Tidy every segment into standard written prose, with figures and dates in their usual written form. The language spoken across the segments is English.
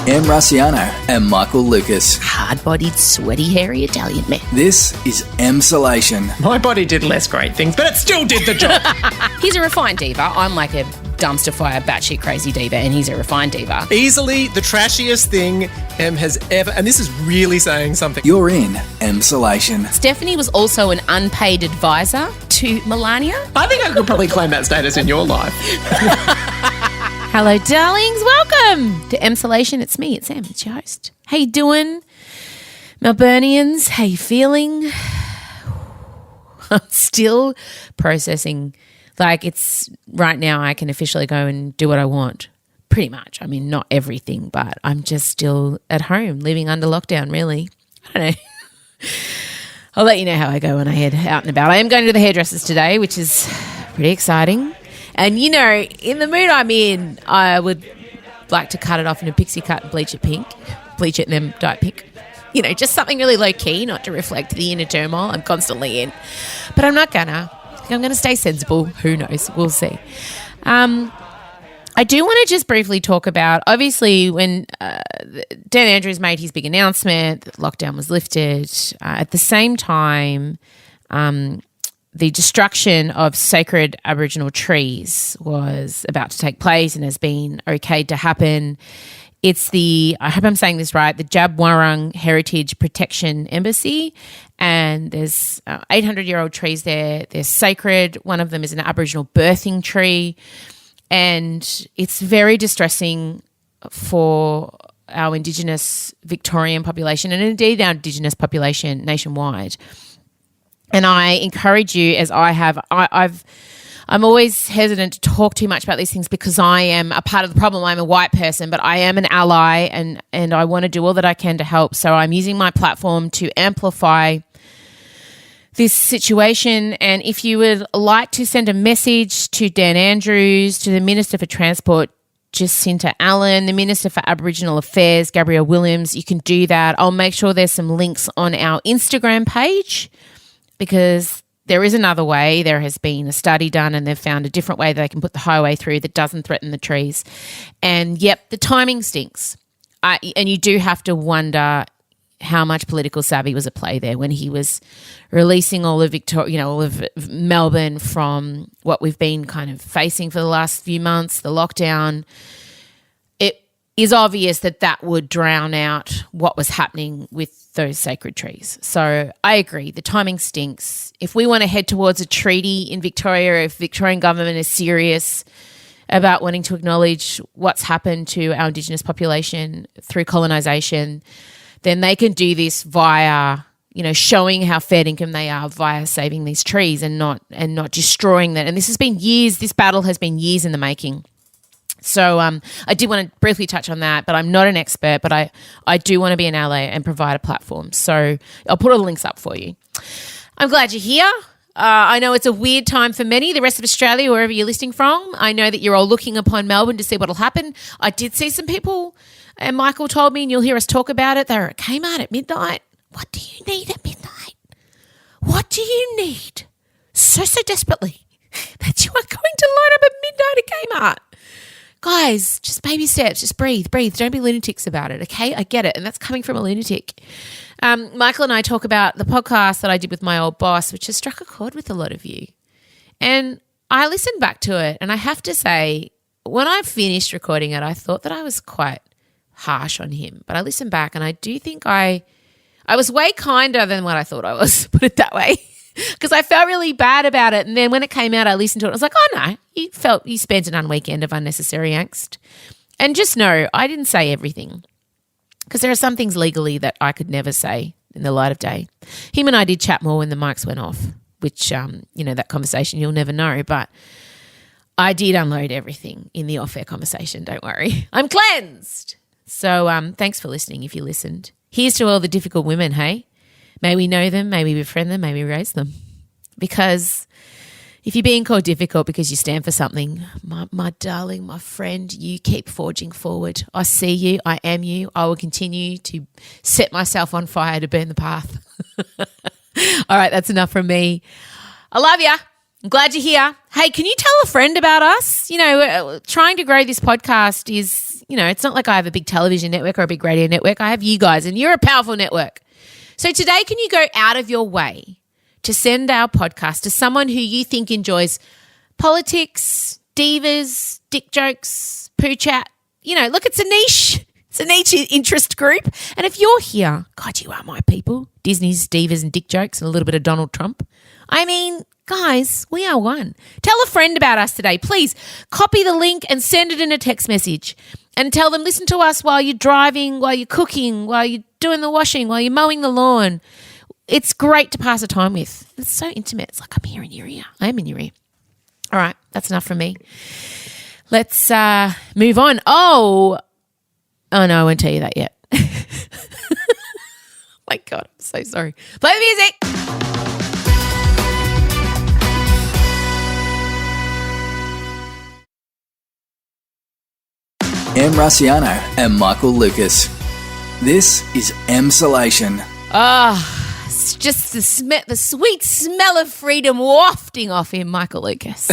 Em Rusciano and Michael Lucas. Hard-bodied, sweaty, hairy Italian man. This is Emsolation. My body did less great things, but it still did the job. He's a refined diva. I'm like a dumpster fire, batshit crazy diva, and he's a refined diva. Easily the trashiest thing Em has ever, and this is really saying something. You're in Emsolation. Stephanie was also an unpaid advisor to Melania. I think I could probably claim that status in your life. Hello, darlings. Welcome to Emsolation. It's me. It's Em. It's your host. How you doing, Melburnians? How you feeling? I'm still processing. Like, it's right now I can officially go and do what I want. Pretty much. I mean, not everything, but I'm just still at home, living under lockdown, really. I don't know. I'll let you know how I go when I head out and about. I am going to the hairdressers today, which is pretty exciting. And, you know, in the mood I'm in, I would like to cut it off in a pixie cut and bleach it pink. Bleach it and then dye it pink. You know, just something really low-key, not to reflect the inner turmoil I'm constantly in. But I'm not gonna. I'm going to stay sensible. Who knows? We'll see. I do want to just briefly talk about, obviously, when Dan Andrews made his big announcement that lockdown was lifted, at the same time, the destruction of sacred Aboriginal trees was about to take place and has been okayed to happen. It's the, I hope I'm saying this right, the Djab Wurrung Heritage Protection Embassy, and there's 800-year-old trees there. They're sacred. One of them is an Aboriginal birthing tree, and it's very distressing for our Indigenous Victorian population and indeed our Indigenous population nationwide. And I encourage you, as I have, I'm always hesitant to talk too much about these things because I am a part of the problem. I'm a white person, but I am an ally and I want to do all that I can to help. So I'm using my platform to amplify this situation. And if you would like to send a message to Dan Andrews, to the Minister for Transport, Jacinta Allen, the Minister for Aboriginal Affairs, Gabrielle Williams, you can do that. I'll make sure there's some links on our Instagram page, because there is another way. There has been a study done and they've found a different way that they can put the highway through that doesn't threaten the trees. And, yep, the timing stinks. And you do have to wonder how much political savvy was at play there when he was releasing all of all of Melbourne from what we've been kind of facing for the last few months, the lockdown. It is obvious that that would drown out what was happening with those sacred trees. So I agree, the timing stinks. If we want to head towards a treaty in Victoria, if the Victorian government is serious about wanting to acknowledge what's happened to our Indigenous population through colonisation, then they can do this via, showing how fair income they are via saving these trees and not destroying that. And this battle has been years in the making. So I did want to briefly touch on that, but I'm not an expert, but I do want to be an ally and provide a platform. So I'll put all the links up for you. I'm glad you're here. I know it's a weird time for many, the rest of Australia, wherever you're listening from. I know that you're all looking upon Melbourne to see what will happen. I did see some people, and Michael told me, and you'll hear us talk about it, they were at Kmart at midnight. What do you need at midnight? What do you need so desperately that you are going to line up at midnight at Kmart? Guys, just baby steps, just breathe. Don't be lunatics about it, okay? I get it, and that's coming from a lunatic. Michael and I talk about the podcast that I did with my old boss, which has struck a chord with a lot of you. And I listened back to it, and I have to say, when I finished recording it, I thought that I was quite harsh on him. But I listened back, and I do think I was way kinder than what I thought I was, put it that way. Because I felt really bad about it. And then when it came out, I listened to it. I was like, oh, no, you spent an unweekend of unnecessary angst. And just know, I didn't say everything. Because there are some things legally that I could never say in the light of day. Him and I did chat more when the mics went off, which, that conversation you'll never know. But I did unload everything in the off-air conversation, don't worry. I'm cleansed. So thanks for listening if you listened. Here's to all the difficult women, hey? May we know them, may we befriend them, may we raise them. Because if you're being called difficult because you stand for something, my darling, my friend, you keep forging forward. I see you, I am you. I will continue to set myself on fire to burn the path. All right, that's enough from me. I love you. I'm glad you're here. Hey, can you tell a friend about us? Trying to grow this podcast is, it's not like I have a big television network or a big radio network. I have you guys, and you're a powerful network. So today, can you go out of your way to send our podcast to someone who you think enjoys politics, divas, dick jokes, poo chat? Look, it's a niche. It's a niche interest group. And if you're here, God, you are my people. Disney's divas and dick jokes and a little bit of Donald Trump. I mean, guys, we are one. Tell a friend about us today. Please copy the link and send it in a text message and tell them, listen to us while you're driving, while you're cooking, while you're doing the washing, while you're mowing the lawn. It's great to pass a time with. It's so intimate. It's like I'm here in your ear. I am in your ear. All right, that's enough from me. Let's move on. Oh, no, I won't tell you that yet. My God, I'm so sorry. Play the music. M. Rusciano and Michael Lucas. This is Emsolation. It's just the sweet smell of freedom wafting off him, Michael Lucas.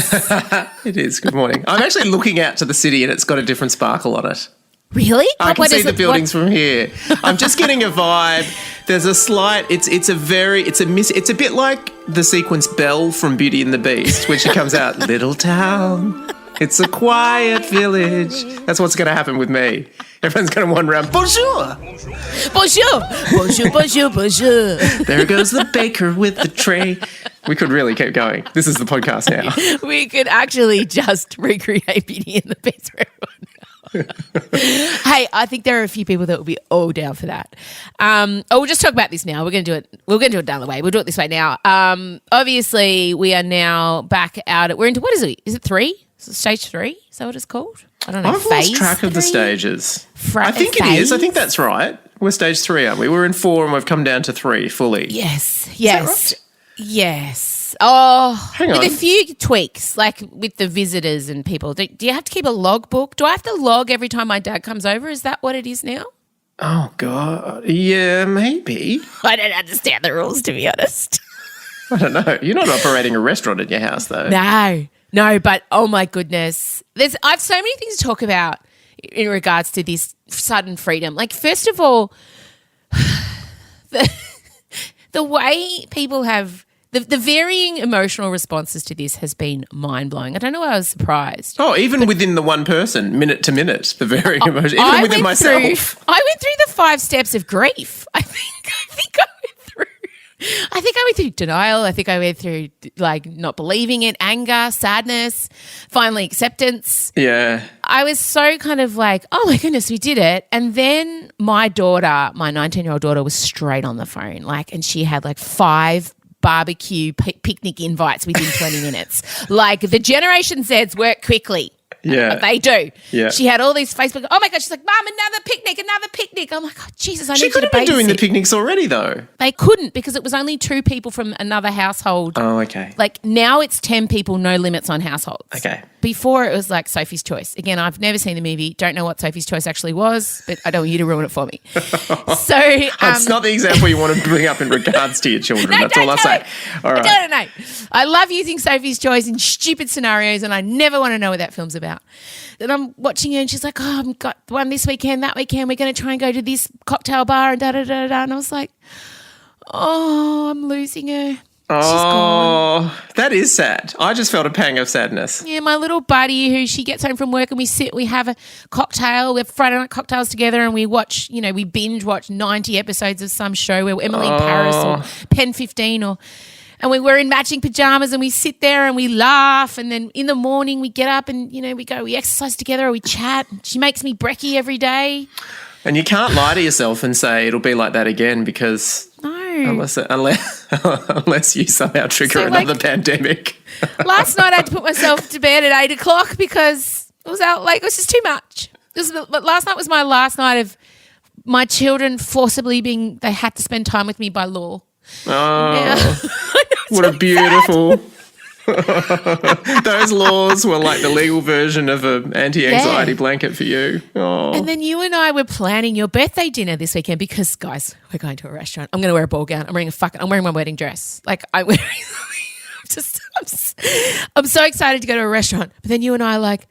It is. Good morning. I'm actually looking out to the city and it's got a different sparkle on it. Really? I can see the buildings from here. I'm just getting a vibe. There's a slight. It's a bit like the sequence Belle from Beauty and the Beast, when she comes out, little town. It's a quiet village. That's what's going to happen with me. Everyone's going to wander around. Bonjour. Bonjour. Bonjour, bonjour, bonjour. There goes the baker with the tray. We could really keep going. This is the podcast now. We could actually just recreate Beauty and the Beast for everyone. Hey, I think there are a few people that will be all down for that. We'll just talk about this now. We're going to do it. We're going to do it down the way. We'll do it this way now. Obviously, we are now back out. We're into, what is it? Is it 3? Is it stage 3? Is that what it's called? I don't know. I've lost track of the stages. I think it is. I think that's right. We're stage 3, aren't we? We're in 4 and we've come down to 3 fully. Yes. Right? Yes. Oh, hang on. With a few tweaks, like with the visitors and people. Do you have to keep a logbook? Do I have to log every time my dad comes over? Is that what it is now? Oh, God. Yeah, maybe. I don't understand the rules, to be honest. I don't know. You're not operating a restaurant at your house, though. No, but oh my goodness. I have so many things to talk about in regards to this sudden freedom. Like, first of all, the way people have the varying emotional responses to this has been mind-blowing. I don't know why I was surprised. Oh, even within the one person, minute to minute, the varying emotion, even within myself. I went through the 5 steps of grief. I think I went through denial. I think I went through, like, not believing it, anger, sadness, finally acceptance. Yeah. I was so kind of like, oh, my goodness, we did it. And then my daughter, my 19-year-old daughter, was straight on the phone, and she had, 5 barbecue picnic invites within 20 minutes. Like, the Generation Zs work quickly. Yeah. They do. Yeah. She had all these Facebook, oh my God, she's like, Mum, another picnic. I'm like, oh, Jesus, I need you to She could have been doing the babysit. picnics already, though. They couldn't, because it was only 2 people from another household. Oh, okay. Now it's 10 people, no limits on households. Okay. Before it was like Sophie's Choice. Again, I've never seen the movie, don't know what Sophie's Choice actually was, but I don't want you to ruin it for me. So it's not the example you want to bring up in regards to your children. No, That's all I'll say. All right. No. I love using Sophie's Choice in stupid scenarios, and I never want to know what that film's about. Then I'm watching her and she's like, oh, I've got one this weekend, that weekend. We're going to try and go to this cocktail bar and da-da-da-da. And I was like, oh, I'm losing her. She's gone. That is sad. I just felt a pang of sadness. Yeah, my little buddy who she gets home from work and we have a cocktail. We have Friday night cocktails together and we watch, we binge watch 90 episodes of some show where Emily in Paris or Pen 15 and we were in matching pajamas and we sit there and we laugh and then in the morning we get up and, we exercise together or we chat. She makes me brekkie every day. And you can't lie to yourself and say it'll be like that again because unless you somehow trigger another pandemic. Last night I had to put myself to bed at 8 o'clock because it was it was just too much. But last night was my last night of my children forcibly they had to spend time with me by law. Oh, what a beautiful... Those laws were like the legal version of an anti-anxiety blanket for you. Oh. And then you and I were planning your birthday dinner this weekend because, guys, we're going to a restaurant. I'm going to wear a ball gown. I'm wearing my wedding dress. I'm so excited to go to a restaurant. But then you and I are like,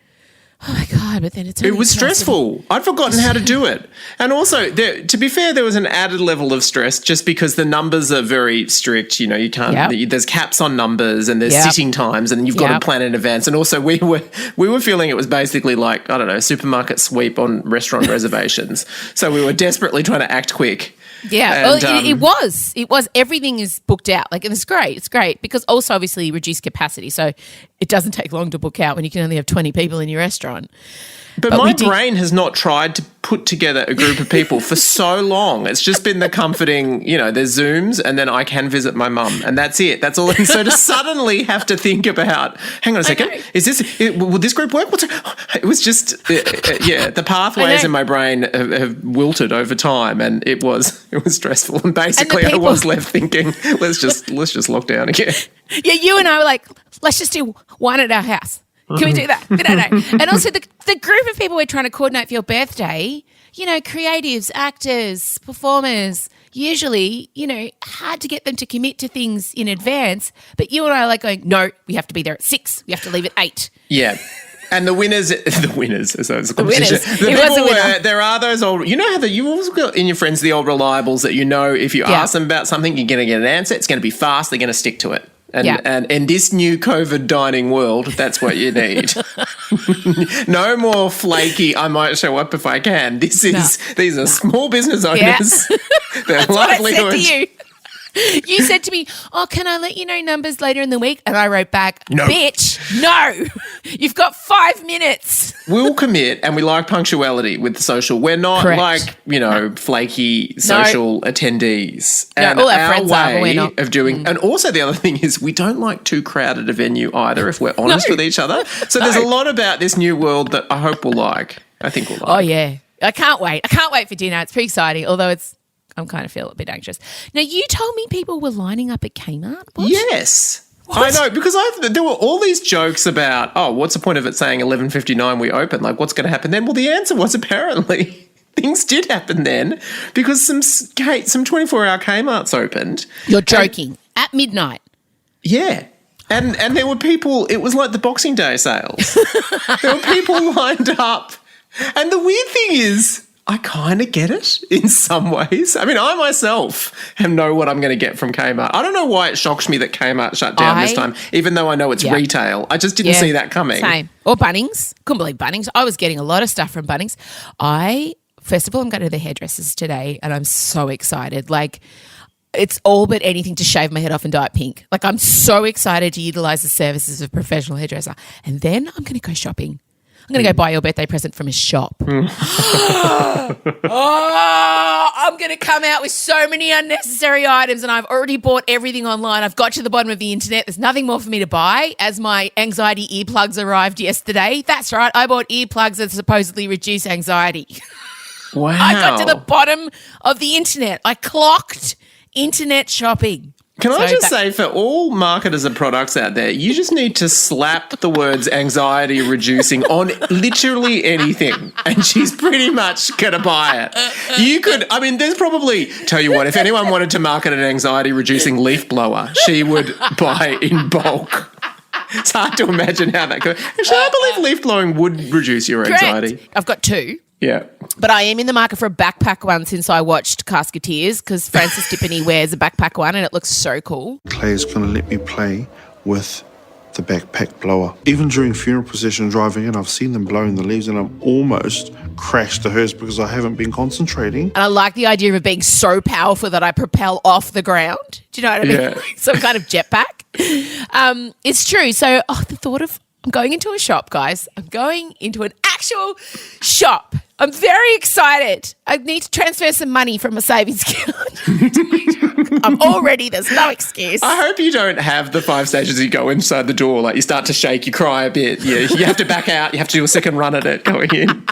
oh my God, but then it's It was stressful. I'd forgotten how to do it. And also, to be fair, there was an added level of stress just because the numbers are very strict. You know, you can't, there's caps on numbers and there's sitting times and you've got to plan in advance. And also we were feeling it was basically like, I don't know, supermarket sweep on restaurant reservations. So we were desperately trying to act quick. Yeah, And, it was. Everything is booked out. Like, and it's great. It's great because also obviously reduced capacity. So it doesn't take long to book out when you can only have 20 people in your restaurant. But my brain has not tried to put together a group of people for so long. It's just been the comforting, you know, there's Zooms and then I can visit my mum and that's it. That's all. And so to suddenly have to think about, hang on a second, will this group work? It was just, the pathways in my brain have wilted over time and it was stressful. And basically I was left thinking, let's just lock down again. Yeah, you and I were like, let's just do one at our house. Can we do that? We don't know. And also the group of people we're trying to coordinate for your birthday, you know, creatives, actors, performers, usually, you know, hard to get them to commit to things in advance. But you and I are like going, no, we have to be there at 6. We have to leave at 8. Yeah. And the winners, so it's a competition. The winners. There are those old, you know how you've also got in your friends the old reliables that you know if you ask them about something, you're going to get an answer. It's going to be fast. They're going to stick to it. And in this new COVID dining world, that's what you need. No more flaky, I might show up if I can. These are small business owners. Yeah. Their that's what I said livelihood. to you. You said to me, oh, can I let you know numbers later in the week? And I wrote back, no. Bitch, no. You've got 5 minutes. We'll commit and we like punctuality with the social. We're not like, you know, flaky social attendees. No, and all our friends are, but we're not. Of doing, and also the other thing is we don't like too crowded a venue either if we're honest with each other. So there's a lot about this new world that I hope we'll like. I think we'll like. Oh, yeah. I can't wait. I can't wait for dinner. It's pretty exciting, although I'm kind of feel a bit anxious. Now, you told me people were lining up at Kmart. What? Yes. What? I know, because there were all these jokes about, oh, what's the point of it saying 11:59 we open? Like, what's going to happen then? Well, the answer was apparently things did happen then because some 24-hour Kmart's opened. You're joking. At midnight. Yeah. And there were people, it was like the Boxing Day sales. There were people lined up. And the weird thing is, I kind of get it in some ways. I mean, I myself know what I'm going to get from Kmart. I don't know why it shocks me that Kmart shut down this time, even though I know it's retail. I just didn't see that coming. Same. Or Bunnings. Couldn't believe Bunnings. I was getting a lot of stuff from Bunnings. First of all, I'm going to the hairdressers today and I'm so excited. Like, it's all but anything to shave my head off and dye it pink. Like, I'm so excited to utilise the services of a professional hairdresser. And then I'm going to go shopping. I'm going to go buy your birthday present from a shop. I'm going to come out with so many unnecessary items and I've already bought everything online. I've got to the bottom of the internet. There's nothing more for me to buy as my anxiety earplugs arrived yesterday. That's right. I bought earplugs that supposedly reduce anxiety. Wow. I got to the bottom of the internet. I clocked internet shopping. Can I just say, for all marketers of products out there, you just need to slap the words anxiety reducing on literally anything and she's pretty much going to buy it. You could, I mean, there's probably, tell you what, if anyone wanted to market an anxiety reducing leaf blower, she would buy in bulk. It's hard to imagine how that could. Actually, I believe leaf blowing would reduce your anxiety. Correct. I've got 2. Yeah. But I am in the market for a backpack one since I watched Casketeers because Frances Tippany wears a backpack one and it looks so cool. Clay's going to let me play with the backpack blower. Even during funeral procession driving in, I've seen them blowing the leaves and I'm almost crashed the hearse because I haven't been concentrating. And I like the idea of it being so powerful that I propel off the ground. Do you know what I mean? Yeah. Some kind of jetpack. It's true. So the thought of I'm going into a shop, guys. I'm going into an actual shop. I'm very excited. I need to transfer some money from my savings account. I'm all ready. There's no excuse. I hope you don't have the 5 stages you go inside the door. Like you start to shake, you cry a bit. You have to back out. You have to do a second run at it going in.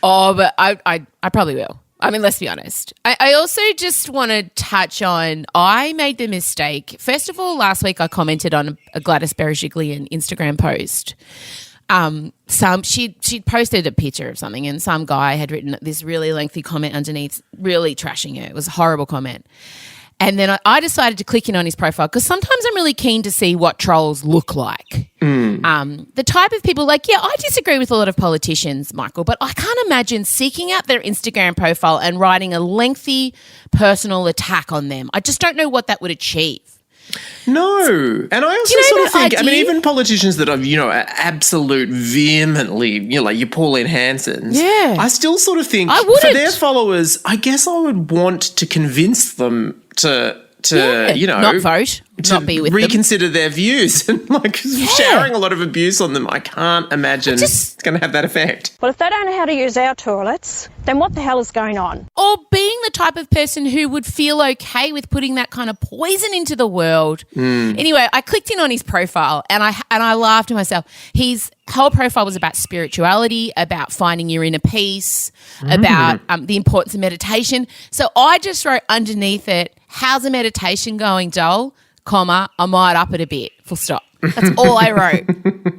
Oh, but I probably will. I mean, let's be honest. I also just want to touch on, I made the mistake. First of all, last week I commented on a Gladys Berejiklian Instagram post. She'd posted a picture of something and some guy had written this really lengthy comment underneath, really trashing her. It was a horrible comment. And then I decided to click in on his profile because sometimes I'm really keen to see what trolls look like. The type of people I disagree with a lot of politicians, Michael, but I can't imagine seeking out their Instagram profile and writing a lengthy personal attack on them. I just don't know what that would achieve. No. And I also sort of think, even politicians that are, absolute vehemently, like your Pauline Hansons, I still sort of think for their followers, I guess I would want to convince them to not vote, not be with reconsider their views and showering a lot of abuse on them. I can't imagine it's going to have that effect. Well, if they don't know how to use our toilets, then what the hell is going on? Or being the type of person who would feel okay with putting that kind of poison into the world. Anyway, I clicked in on his profile and I laughed to myself. His whole profile was about spirituality, about finding your inner peace, about the importance of meditation. So I just wrote underneath it, "How's the meditation going, Joel? Comma, I might up it a bit. Full stop." That's all I wrote.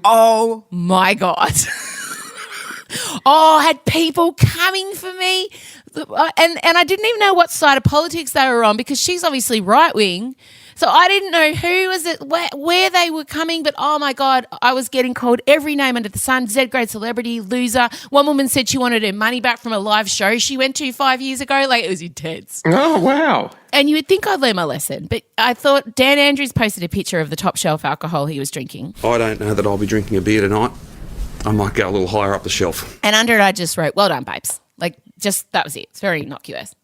Oh my God. I had people coming for me. And I didn't even know what side of politics they were on because she's obviously right wing. So I didn't know who was it, where they were coming, but oh my God, I was getting called every name under the sun, Z-grade celebrity, loser. One woman said she wanted her money back from a live show she went to 5 years ago. It was intense. Oh, wow. And you would think I'd learn my lesson, but I thought Dan Andrews posted a picture of the top shelf alcohol he was drinking. I don't know that I'll be drinking a beer tonight. I might go a little higher up the shelf. And under it I just wrote, "Well done, babes." That was it. It's very innocuous.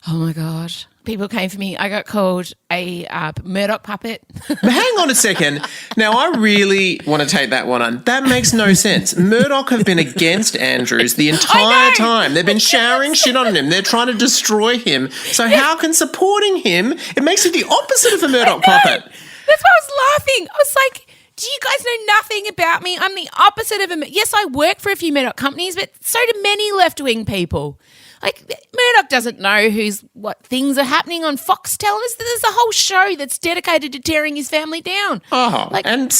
Oh my God. People came for me. I got called a Murdoch puppet. But hang on a second. Now, I really want to take that one on. That makes no sense. Murdoch have been against Andrews the entire time. They've been showering shit on him. They're trying to destroy him. So how can supporting him, it makes it the opposite of a Murdoch puppet. That's why I was laughing. I was like, do you guys know nothing about me? I'm the opposite of a... Yes, I work for a few Murdoch companies, but so do many left-wing people. Murdoch doesn't know what things are happening on Foxtel. There's a whole show that's dedicated to tearing his family down. And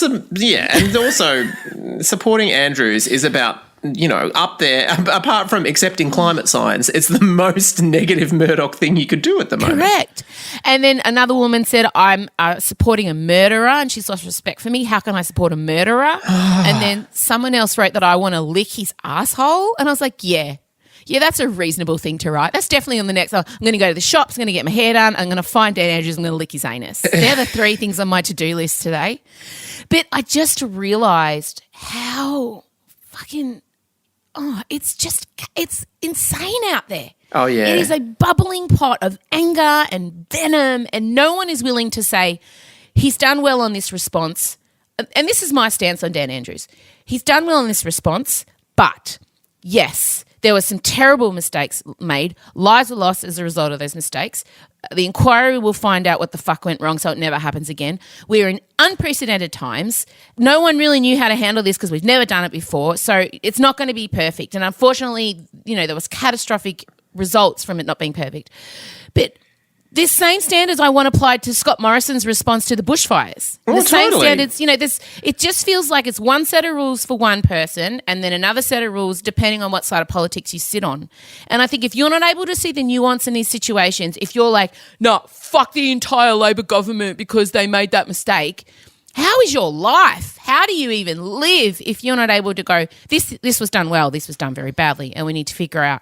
also supporting Andrews is about, up there, apart from accepting climate science, it's the most negative Murdoch thing you could do at the moment. Correct. And then another woman said, "I'm supporting a murderer," and she's lost respect for me. How can I support a murderer? And then someone else wrote that I want to lick his asshole, and I was like, yeah, that's a reasonable thing to write. That's definitely on the next. I'm going to go to the shops, I'm going to get my hair done, I'm going to find Dan Andrews, I'm going to lick his anus. They're the 3 things on my to-do list today. But I just realised how fucking, it's insane out there. Oh, yeah. It is a bubbling pot of anger and venom, and no one is willing to say, he's done well on this response. And this is my stance on Dan Andrews. He's done well in this response, but yes, there were some terrible mistakes made. Lives were lost as a result of those mistakes. The inquiry will find out what the fuck went wrong so it never happens again. We're in unprecedented times. No one really knew how to handle this because we've never done it before. So it's not going to be perfect. And unfortunately, there was catastrophic results from it not being perfect. But this same standards I want applied to Scott Morrison's response to the bushfires. Same standards, it just feels like it's one set of rules for one person and then another set of rules depending on what side of politics you sit on. And I think if you're not able to see the nuance in these situations, if you're like, no, fuck the entire Labor government because they made that mistake, how is your life? How do you even live if you're not able to go, this was done well, this was done very badly, and we need to figure out,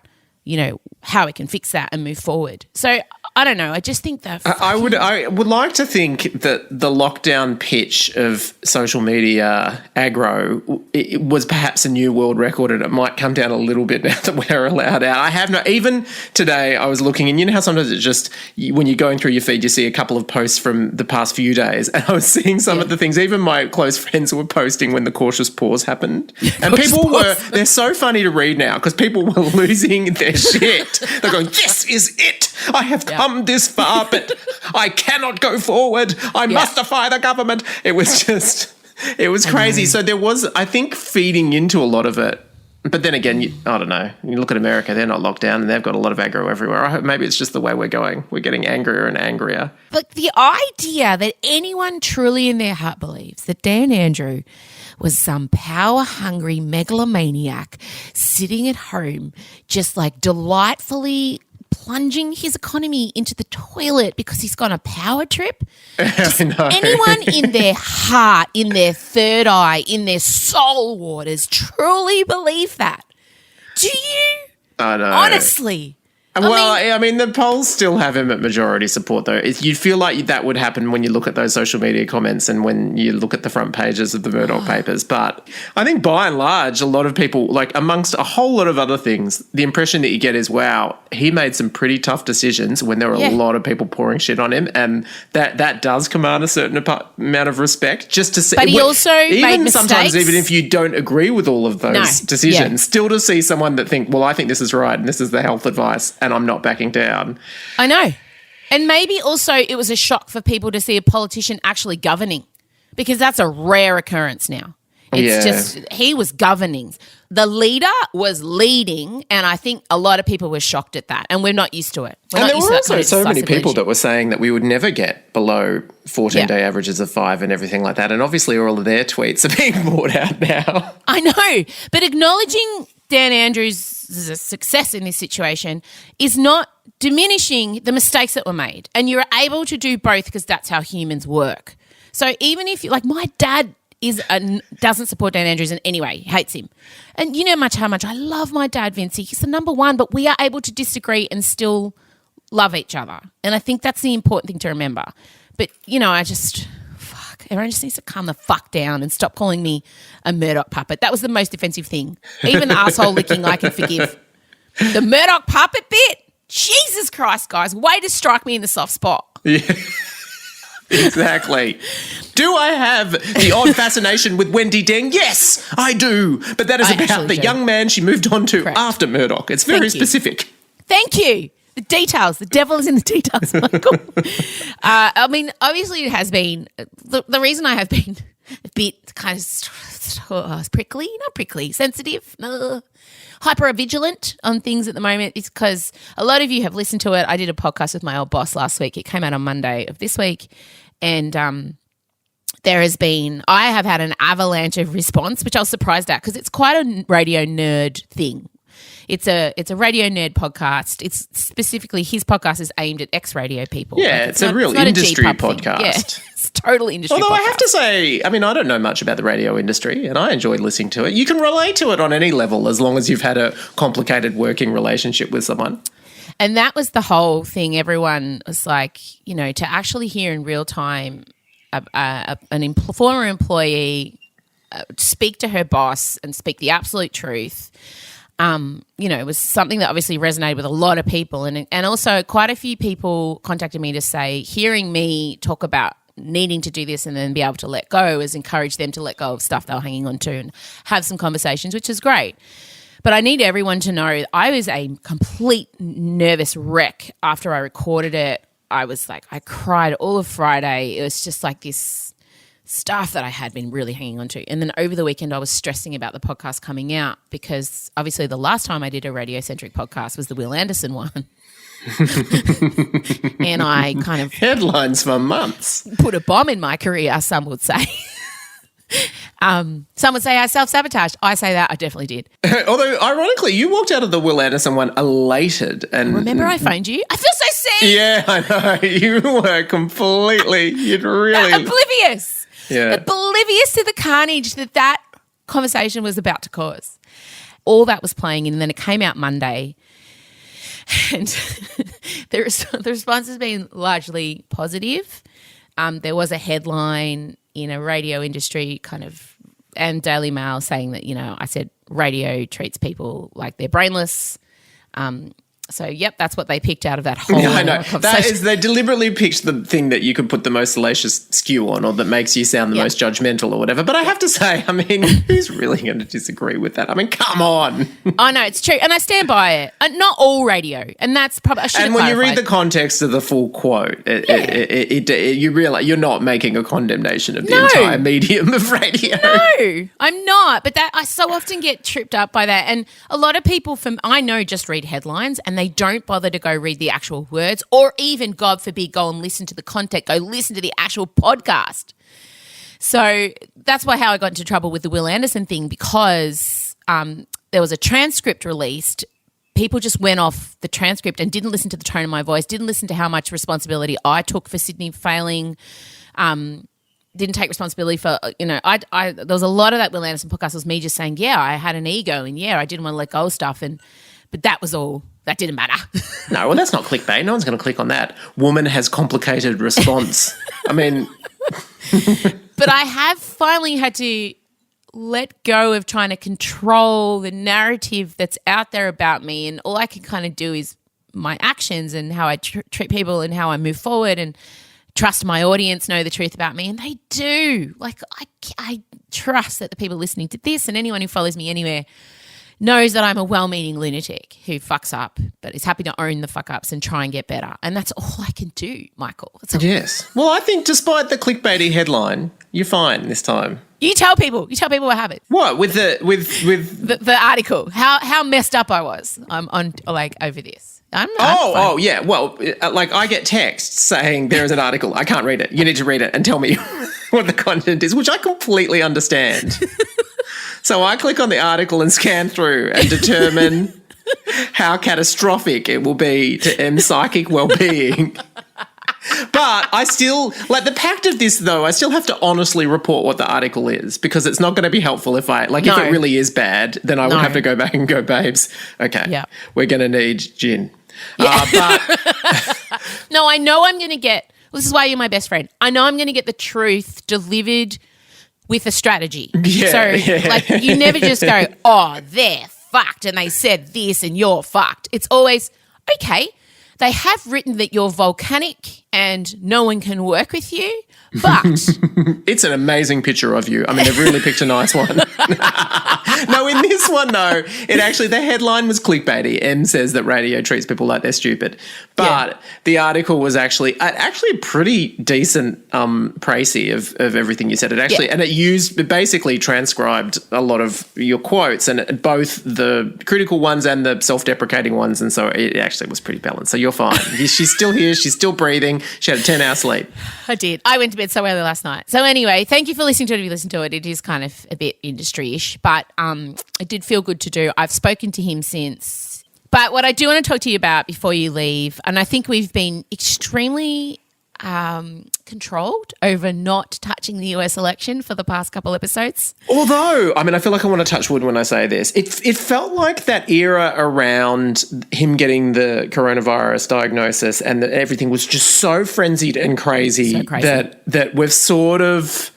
how we can fix that and move forward. So I don't know. I just think that I would like to think that the lockdown pitch of social media aggro it was perhaps a new world record, and it might come down a little bit now that we're allowed out. I have no. Even today, I was looking, and how sometimes it's just when you're going through your feed, you see a couple of posts from the past few days, and I was seeing some of the things even my close friends were posting when the cautious pause happened, and they're so funny to read now because people were losing their shit. They're going, "This is it. I have come this far, but I cannot go forward. I must defy the government." It was crazy. So there was, I think, feeding into a lot of it. But then again, I don't know. You look at America, they're not locked down and they've got a lot of aggro everywhere. I hope maybe it's just the way we're going. We're getting angrier and angrier. But the idea that anyone truly in their heart believes that Dan Andrew was some power-hungry megalomaniac sitting at home just delightfully plunging his economy into the toilet because he's gone a power trip? Does I know. anyone in their heart, in their third eye, in their soul waters truly believe that? Do you? I know. Honestly. Well, I mean, the polls still have him at majority support, though. You'd feel like that would happen when you look at those social media comments and when you look at the front pages of the Murdoch papers. But I think by and large, a lot of people, like amongst a whole lot of other things, the impression that you get is, wow, he made some pretty tough decisions when there were a lot of people pouring shit on him. And that does command a certain amount of respect just to see. But he also made mistakes. Sometimes, even if you don't agree with all of those decisions, still to see someone that think, well, I think this is right and this is the health advice, and I'm not backing down. I know. And maybe also it was a shock for people to see a politician actually governing, because that's a rare occurrence now. It's just he was governing. The leader was leading, and I think a lot of people were shocked at that, and we're not used to it. And there were also so many people that were saying that we would never get below 14-day averages of 5 and everything like that, and obviously all of their tweets are being brought out now. I know, but acknowledging Dan Andrews' success in this situation is not diminishing the mistakes that were made. And you're able to do both because that's how humans work. So even if you, like, my dad doesn't support Dan Andrews in any way, he hates him. And you know how much I love my dad, Vincey. He's the number one, but we are able to disagree and still love each other. And I think that's the important thing to remember. But, you know, everyone just needs to calm the fuck down and stop calling me a Murdoch puppet. That was the most offensive thing. Even the asshole licking I can forgive. The Murdoch puppet bit? Jesus Christ, guys. Way to strike me in the soft spot. Yeah, exactly. Do I have the odd fascination with Wendy Deng? Yes, I do. But that is about the young man she moved on to after Murdoch. It's very specific. Thank you. The details. The devil is in the details, Michael. I mean, obviously it has been the reason I have been a bit kind of prickly, not prickly, sensitive, hyper vigilant on things at the moment is because a lot of you have listened to it. I did a podcast with my old boss last week. It came out on Monday of this week, and I have had an avalanche of response, which I was surprised at because it's quite a radio nerd thing. It's a radio nerd podcast. It's specifically, his podcast is aimed at ex-radio people. Yeah, like it's a real industry podcast. Yeah, it's total industry Although podcast. I have to say, I mean, I don't know much about the radio industry and I enjoyed listening to it. You can relate to it on any level as long as you've had a complicated working relationship with someone. And that was the whole thing. Everyone was like, you know, to actually hear in real time an former employee speak to her boss and speak the absolute truth. You know, it was something that obviously resonated with a lot of people. And also quite a few people contacted me to say, hearing me talk about needing to do this and then be able to let go has encouraged them to let go of stuff they were hanging on to and have some conversations, which is great. But I need everyone to know I was a complete nervous wreck after I recorded it. I was like, I cried all of Friday. It was just like this stuff that I had been really hanging on to. And then over the weekend I was stressing about the podcast coming out because obviously the last time I did a radio-centric podcast was the Will Anderson one. And I kind of... Headlines for months. Put a bomb in my career, some would say. Some would say I self-sabotaged. I say that I definitely did. Although, ironically, you walked out of the Will Anderson one elated. And remember I phoned you? I feel so sick. Yeah, I know. You were completely... You'd really... Oblivious. Yeah. Oblivious to the carnage that conversation was about to cause. All that was playing in, and then it came out Monday. And the response has been largely positive. There was a headline in a radio industry kind of and Daily Mail saying that, you know, I said radio treats people like they're brainless. So, yep, that's what they picked out of that whole I know. conversation. That is, they deliberately picked the thing that you could put the most salacious skew on or that makes you sound the most judgmental or whatever. But I have to say, I mean, who's really going to disagree with that? I mean, come on. I know, it's true. And I stand by it. Not all radio. And that's probably, I should have And when clarified. you read the context of the full quote, you realise you're not making a condemnation of the entire medium of radio. No, I'm not. But that I so often get tripped up by that. And a lot of people I know just read headlines and they don't bother to go read the actual words or even, God forbid, go and listen to the content, go listen to the actual podcast. So that's how I got into trouble with the Will Anderson thing because there was a transcript released people just went off the transcript and didn't listen to the tone of my voice, didn't listen to how much responsibility I took for Sydney failing, didn't take responsibility for, there was a lot of that Will Anderson podcast was me just saying, yeah, I had an ego and yeah, I didn't want to let go of stuff. But that was all. That didn't matter. No, well, that's not clickbait. No one's going to click on that. Woman has complicated response. I mean. But I have finally had to let go of trying to control the narrative that's out there about me, and all I can kind of do is my actions and how I treat people and how I move forward and trust my audience know the truth about me, and they do. Like I trust that the people listening to this and anyone who follows me anywhere knows that I'm a well-meaning lunatic who fucks up but is happy to own the fuck-ups and try and get better. And that's all I can do, Michael. Yes. Well, I think despite the clickbaity headline, you're fine this time. You tell people what happened. What? With the article. How messed up I was on over this. I'm yeah. Well, I get texts saying there is an article. I can't read it. You need to read it and tell me what the content is, which I completely understand. So I click on the article and scan through and determine how catastrophic it will be to M's psychic well-being. But I still, the pact of this though, I still have to honestly report what the article is, because it's not going to be helpful if if it really is bad, then I would have to go back and go, babes, okay, we're going to need gin. Yeah. But no, I know I'm going to get, this is why you're my best friend. I know I'm going to get the truth delivered with a strategy. Yeah, so you never just go, oh, they're fucked and they said this and you're fucked. It's always, okay, they have written that you're volcanic and no one can work with you, but it's an amazing picture of you. I mean, they've really picked a nice one. No, in this one though, the headline was clickbaity. M says that radio treats people like they're stupid, but the article was actually a pretty decent précis of everything you said. And it basically transcribed a lot of your quotes, and both the critical ones and the self-deprecating ones, and so it actually was pretty balanced. So you're fine. She's still here. She's still breathing. She had a 10-hour sleep. I did. I went to bed so early last night. So anyway, thank you for listening to it. If you listen to it, it is kind of a bit industry-ish, but it did feel good to do. I've spoken to him since. But what I do want to talk to you about before you leave, and I think we've been extremely controlled over not touching the US election for the past couple episodes. Although, I mean, I feel like I want to touch wood when I say this. It felt like that era around him getting the coronavirus diagnosis and that everything was just so frenzied and crazy, that we've sort of,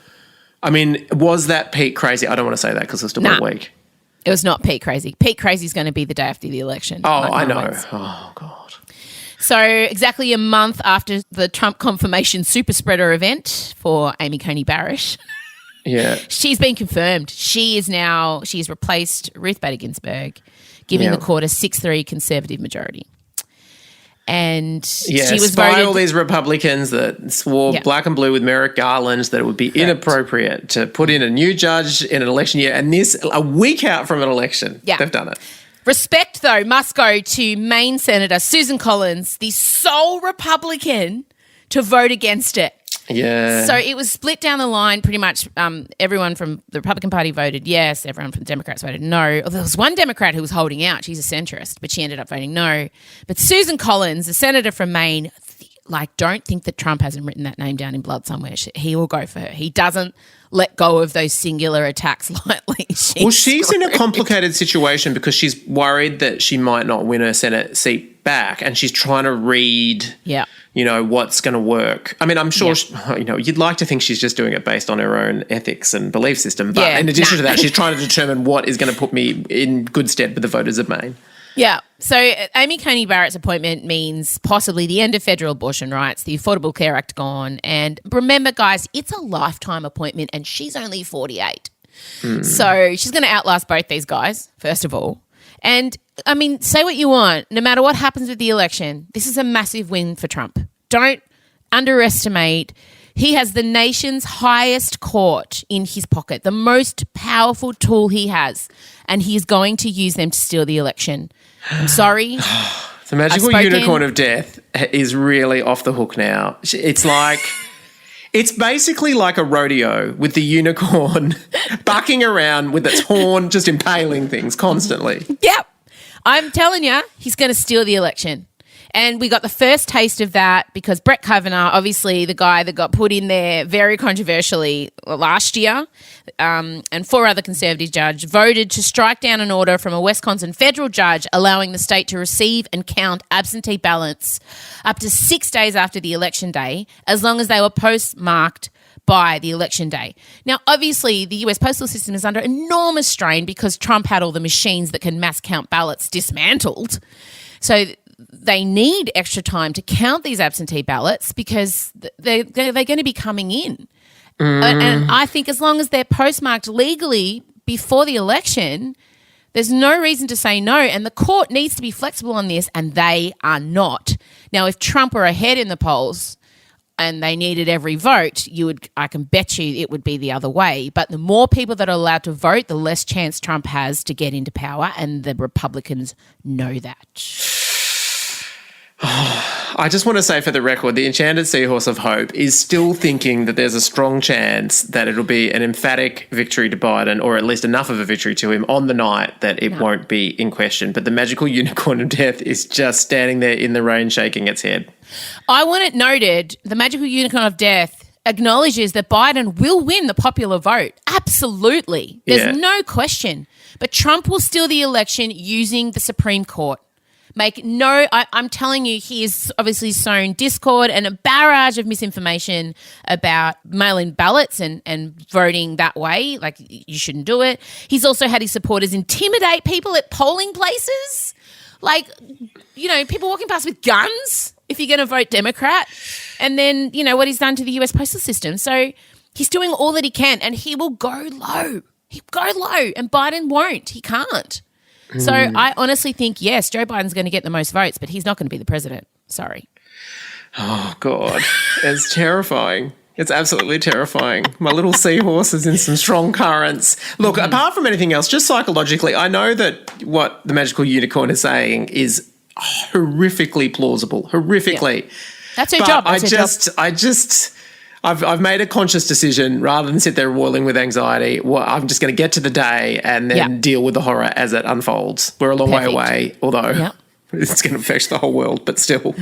I mean, was that peak crazy? I don't want to say that because it's still a week. It was not peak crazy. Peak crazy is going to be the day after the election. Oh, I know. Oh, God. So exactly a month after the Trump confirmation super spreader event for Amy Coney Barrett, she's been confirmed. She's replaced Ruth Bader Ginsburg, giving the court a 6-3 conservative majority. And she was by voted, all these Republicans that swore black and blue with Merrick Garland that it would be inappropriate to put in a new judge in an election year, and this a week out from an election, they've done it. Respect, though, must go to Maine Senator Susan Collins, the sole Republican to vote against it. Yeah. So it was split down the line. Pretty much everyone from the Republican Party voted yes. Everyone from the Democrats voted no. There was one Democrat who was holding out. She's a centrist, but she ended up voting no. But Susan Collins, the senator from Maine, don't think that Trump hasn't written that name down in blood somewhere. He will go for her. He doesn't let go of those singular attacks lightly. She's in a complicated situation because she's worried that she might not win her Senate seat back, and she's trying to read, what's going to work. I mean, I'm sure, you'd like to think she's just doing it based on her own ethics and belief system. But in addition to that, she's trying to determine what is going to put me in good stead with the voters of Maine. Yeah. So Amy Coney Barrett's appointment means possibly the end of federal abortion rights, the Affordable Care Act gone. And remember, guys, it's a lifetime appointment and she's only 48. So she's going to outlast both these guys, first of all. And, I mean, say what you want. No matter what happens with the election, this is a massive win for Trump. Don't underestimate. He has the nation's highest court in his pocket, the most powerful tool he has, and he's going to use them to steal the election. I'm sorry. The magical unicorn of death is really off the hook now. It's basically like a rodeo with the unicorn bucking around with its horn just impaling things constantly. Yep. I'm telling you, he's going to steal the election. And we got the first taste of that because Brett Kavanaugh, obviously the guy that got put in there very controversially last year, and 4 other Conservative judges voted to strike down an order from a Wisconsin federal judge allowing the state to receive and count absentee ballots up to 6 days after the election day, as long as they were postmarked by the election day. Now, obviously, the US postal system is under enormous strain because Trump had all the machines that can mass count ballots dismantled. So they need extra time to count these absentee ballots because they're going to be coming in. And I think as long as they're postmarked legally before the election, there's no reason to say no. And the court needs to be flexible on this, and they are not. Now, if Trump were ahead in the polls and they needed every vote, I can bet you it would be the other way. But the more people that are allowed to vote, the less chance Trump has to get into power, and the Republicans know that. I just want to say for the record, the Enchanted Seahorse of Hope is still thinking that there's a strong chance that it'll be an emphatic victory to Biden, or at least enough of a victory to him on the night that it won't be in question. But the magical unicorn of death is just standing there in the rain shaking its head. I want it noted, the magical unicorn of death acknowledges that Biden will win the popular vote. Absolutely. There's no question. But Trump will steal the election using the Supreme Court. I'm telling you, he has obviously sown discord and a barrage of misinformation about mail-in ballots and voting that way. Like, you shouldn't do it. He's also had his supporters intimidate people at polling places. Like, people walking past with guns if you're going to vote Democrat. And then, what he's done to the US postal system. So he's doing all that he can, and he will go low. He'll go low, and Biden won't. He can't. So I honestly think, yes, Joe Biden's going to get the most votes, but he's not going to be the president. Sorry. Oh, God. It's terrifying. It's absolutely terrifying. My little seahorse is in some strong currents. Look, apart from anything else, just psychologically, I know that what the magical unicorn is saying is horrifically plausible. Horrifically. Yeah. That's her job. I've made a conscious decision rather than sit there roiling with anxiety. Well, I'm just going to get to the day and then deal with the horror as it unfolds. We're a long way away, although it's going to affect the whole world, but still.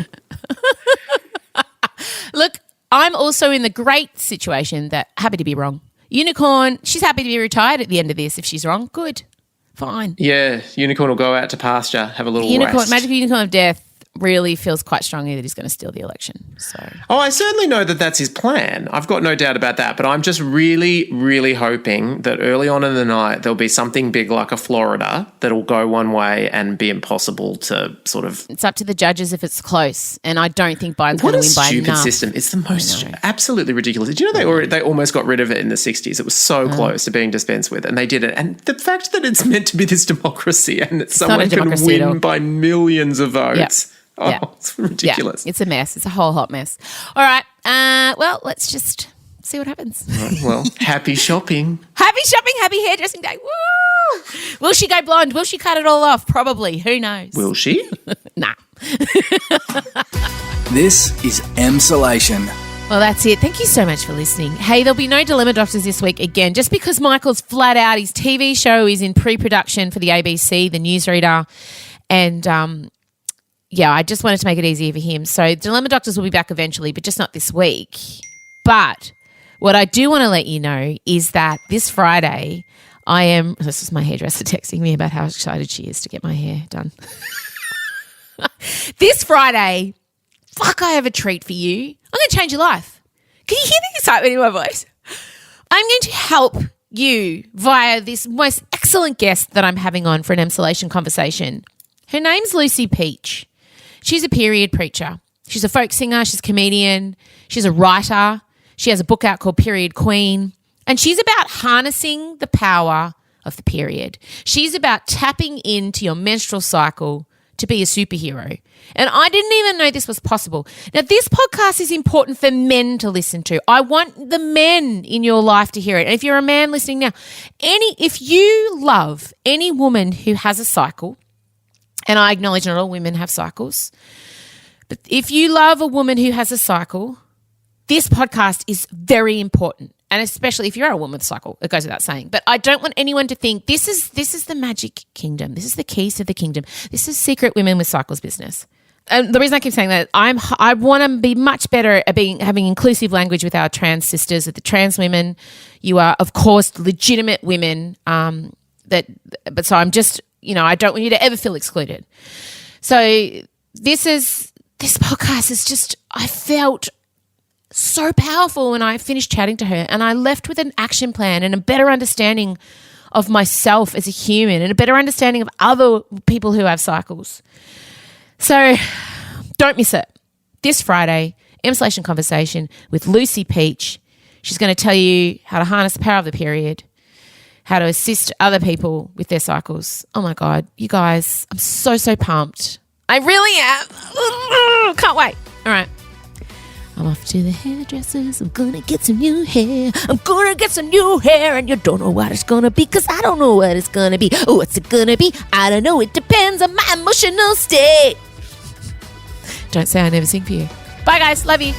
Look, I'm also in the great situation that happy to be wrong. Unicorn, she's happy to be retired at the end of this. If she's wrong, good, fine. Yeah, unicorn will go out to pasture, have a little rest. Magical unicorn of death really feels quite strongly that he's going to steal the election. So, I certainly know that that's his plan. I've got no doubt about that. But I'm just really, really hoping that early on in the night there'll be something big like a Florida that'll go one way and be impossible to sort of. It's up to the judges if it's close, and I don't think Biden's going to win by enough. What a stupid system! It's the most absolutely ridiculous. Do you know they almost got rid of it in the 60s? It was so close to being dispensed with, and they did it. And the fact that it's meant to be this democracy and that someone can win by millions of votes. Yep. It's ridiculous. Yeah, it's a mess. It's a whole hot mess. All right. Well, let's just see what happens. Right, well, happy shopping. Happy shopping. Happy hairdressing day. Woo! Will she go blonde? Will she cut it all off? Probably. Who knows? Will she? Nah. This is Emsolation. Well, that's it. Thank you so much for listening. Hey, there'll be no Dilemma Doctors this week again, just because Michael's flat out. His TV show is in pre-production for the ABC, the newsreader, and I just wanted to make it easier for him. So Dilemma Doctors will be back eventually, but just not this week. But what I do want to let you know is that this Friday this is my hairdresser texting me about how excited she is to get my hair done. This Friday, I have a treat for you. I'm going to change your life. Can you hear the excitement in my voice? I'm going to help you via this most excellent guest that I'm having on for an Emsolation Conversation. Her name's Lucy Peach. She's a period preacher. She's a folk singer. She's a comedian. She's a writer. She has a book out called Period Queen. And she's about harnessing the power of the period. She's about tapping into your menstrual cycle to be a superhero. And I didn't even know this was possible. Now, this podcast is important for men to listen to. I want the men in your life to hear it. And if you're a man listening now, if you love any woman who has a cycle, and I acknowledge not all women have cycles, but if you love a woman who has a cycle, this podcast is very important. And especially if you're a woman with a cycle, it goes without saying. But I don't want anyone to think this is the magic kingdom. This is the keys to the kingdom. This is secret women with cycles business. And the reason I keep saying that, I want to be much better at having inclusive language with our trans sisters, with the trans women. You are, of course, legitimate women. But so I'm just, I don't want you to ever feel excluded. So this podcast is just, I felt so powerful when I finished chatting to her, and I left with an action plan and a better understanding of myself as a human and a better understanding of other people who have cycles. So don't miss it. This Friday, Emsolation Conversation with Lucy Peach. She's going to tell you how to harness the power of the period, how to assist other people with their cycles. Oh my God, you guys, I'm so pumped. I really am. Can't wait. All right. I'm off to the hairdressers. I'm going to get some new hair. And you don't know what it's going to be, because I don't know what it's going to be. Oh, what's it going to be? I don't know. It depends on my emotional state. Don't say I never sing for you. Bye, guys. Love you.